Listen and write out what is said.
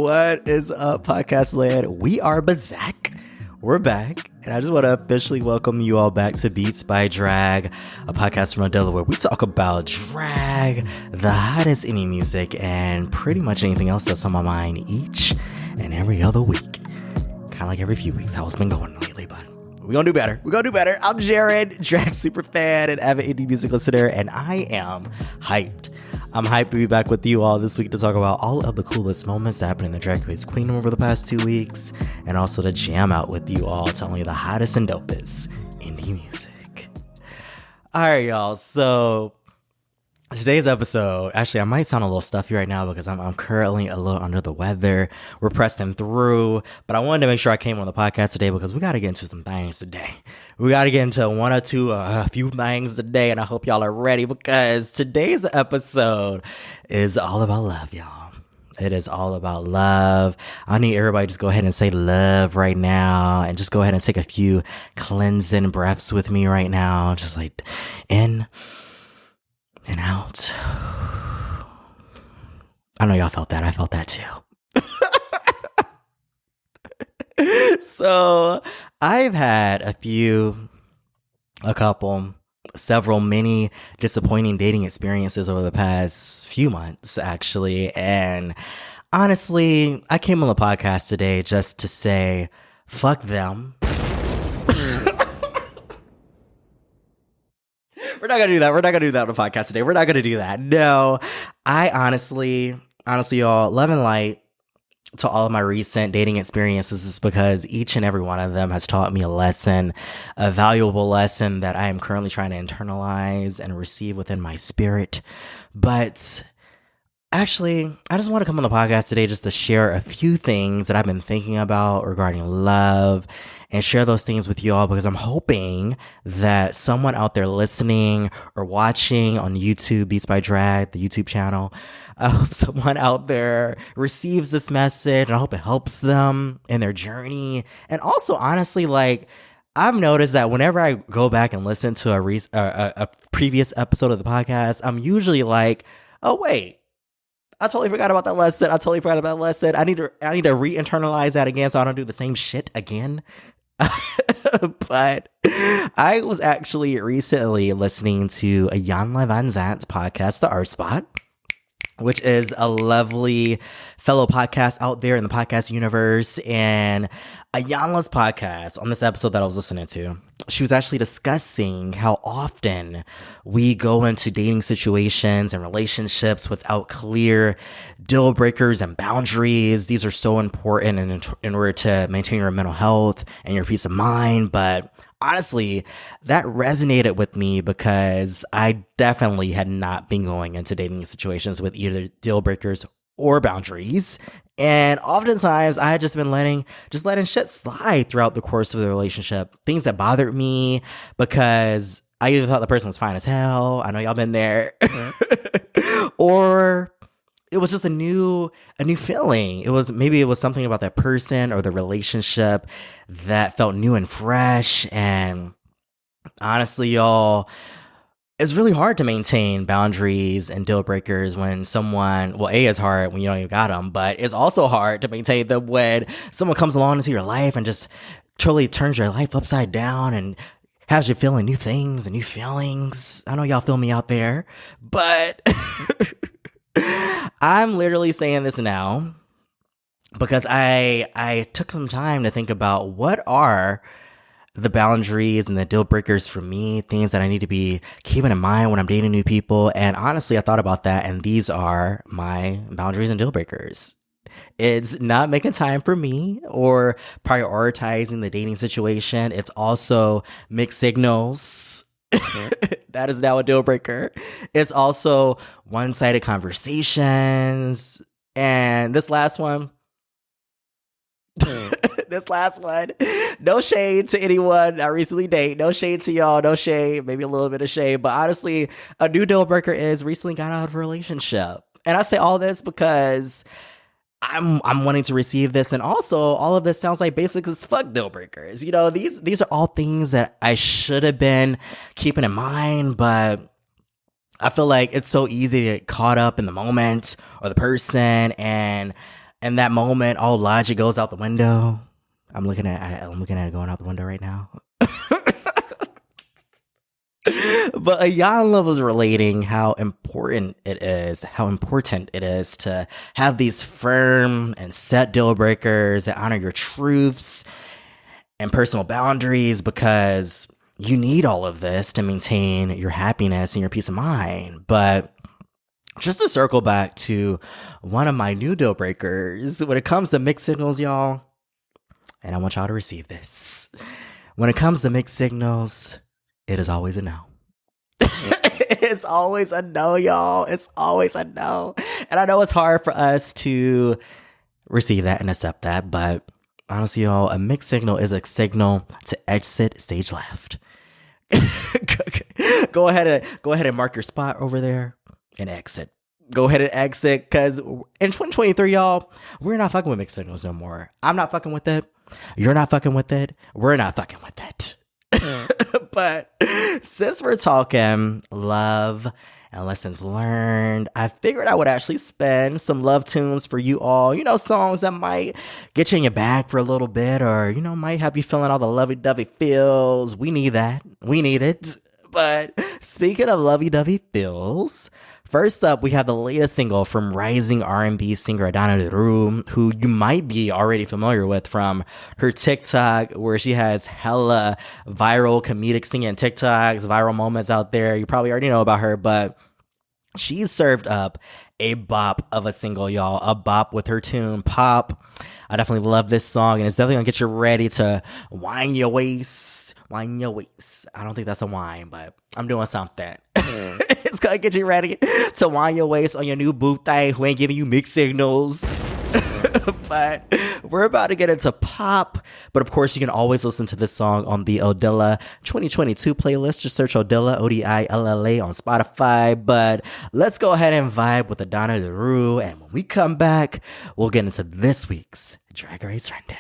What is up, podcast land? We are back. We're back. And I just want to officially welcome you all back to Beats by Drag, a podcast from Odilla where we talk about drag, the hottest indie music, and pretty much anything else that's on my mind each and every other week. Kind of like every few weeks, how it's been going lately, but we're going to do better. I'm Jaron, drag super fan and avid indie music listener, and I am hyped. I'm hyped to be back with you all this week to talk about all of the coolest moments that happened in the Drag Race Queendom over the past 2 weeks, and also to jam out with you all, telling you the hottest and dopest indie music. All right, y'all. So today's episode, actually, I might sound a little stuffy right now because I'm currently a little under the weather. We're pressing through, but I wanted to make sure I came on the podcast today because we got to get into some things today. We got to get into one or two, a few things today, and I hope y'all are ready because today's episode is all about love, y'all. It is all about love. I need everybody to just go ahead and say love right now and just go ahead and take a few cleansing breaths with me right now. Just like in and out. I know y'all felt that. I felt that too. So I've had several many disappointing dating experiences over the past few months, actually. And honestly, I came on the podcast today just to say, fuck them. We're not going to do that. We're not going to do that on the podcast today. We're not going to do that. No, I honestly, y'all, love and light to all of my recent dating experiences is because each and every one of them has taught me a lesson, a valuable lesson that I am currently trying to internalize and receive within my spirit. But actually, I just want to come on the podcast today just to share a few things that I've been thinking about regarding love and share those things with you all because I'm hoping that someone out there listening or watching on YouTube, Beats by Drag, the YouTube channel, I hope someone out there receives this message and I hope it helps them in their journey. And also, honestly, like, I've noticed that whenever I go back and listen to a previous episode of the podcast, I'm usually like, oh, wait. I totally forgot about that lesson. I need to re-internalize that again so I don't do the same shit again. But I was actually recently listening to Adanna Duru's podcast, The Art Spot, which is a lovely fellow podcast out there in the podcast universe. And Adanna's podcast, on this episode that I was listening to, she was actually discussing how often we go into dating situations and relationships without clear deal breakers and boundaries. These are so important in order to maintain your mental health and your peace of mind. But honestly, that resonated with me because I definitely had not been going into dating situations with either deal breakers or boundaries. And oftentimes I had just been letting shit slide throughout the course of the relationship. Things that bothered me because I either thought the person was fine as hell. I know y'all been there. Or it was just a new feeling. It was something about that person or the relationship that felt new and fresh. And honestly, y'all, it's really hard to maintain boundaries and deal breakers when someone, well, A, it's hard when you don't even got them, but it's also hard to maintain them when someone comes along into your life and just totally turns your life upside down and has you feeling new things and new feelings. I know y'all feel me out there, but I'm literally saying this now because I took some time to think about what are the boundaries and the deal breakers for me, things that I need to be keeping in mind when I'm dating new people. And honestly, I thought about that, and these are my boundaries and deal breakers. It's not making time for me or prioritizing the dating situation. It's also mixed signals. That is now a deal breaker. It's also one-sided conversations. And this last one, no shade to anyone I recently date. No shade to y'all. No shade. Maybe a little bit of shade. But honestly, a new deal breaker is recently got out of a relationship. And I say all this because I'm wanting to receive this. And also, all of this sounds like basic as fuck deal breakers. You know, these are all things that I should have been keeping in mind. But I feel like it's so easy to get caught up in the moment or the person and in that moment, all logic goes out the window. I'm looking at it going out the window right now. But Ayanla was relating how important it is to have these firm and set deal breakers that honor your truths and personal boundaries, because you need all of this to maintain your happiness and your peace of mind. But just to circle back to one of my new deal breakers, when it comes to mixed signals, y'all, and I want y'all to receive this. When it comes to mixed signals, it is always a no. It's always a no, y'all. It's always a no. And I know it's hard for us to receive that and accept that, but honestly, y'all, a mixed signal is a signal to exit stage left. Go ahead and mark your spot over there and exit. Go ahead and exit, because in 2023, y'all, we're not fucking with mixed signals no more. I'm not fucking with it. You're not fucking with it. We're not fucking with it. But since we're talking love and lessons learned, I figured I would actually spin some love tunes for you all. You know, songs that might get you in your bag for a little bit, or, you know, might have you feeling all the lovey-dovey feels. We need that. We need it. But speaking of lovey-dovey feels, first up, we have the latest single from rising R&B singer Adanna Duru, who you might be already familiar with from her TikTok, where she has hella viral comedic singing TikToks, viral moments out there. You probably already know about her, but she served up a bop of a single, y'all. A bop with her tune, Pop. I definitely love this song, and it's definitely gonna get you ready to wind your waist. Wind your waist. I don't think that's a whine, but I'm doing something. It's gonna get you ready to wind your waist on your new boo thing who ain't giving you mixed signals. But we're about to get into Pop. But of course, you can always listen to this song on the Odilla 2022 playlist. Just search Odilla, Odilla, on Spotify. But let's go ahead and vibe with Adanna Duru. And when we come back, we'll get into this week's Drag Race Rundown.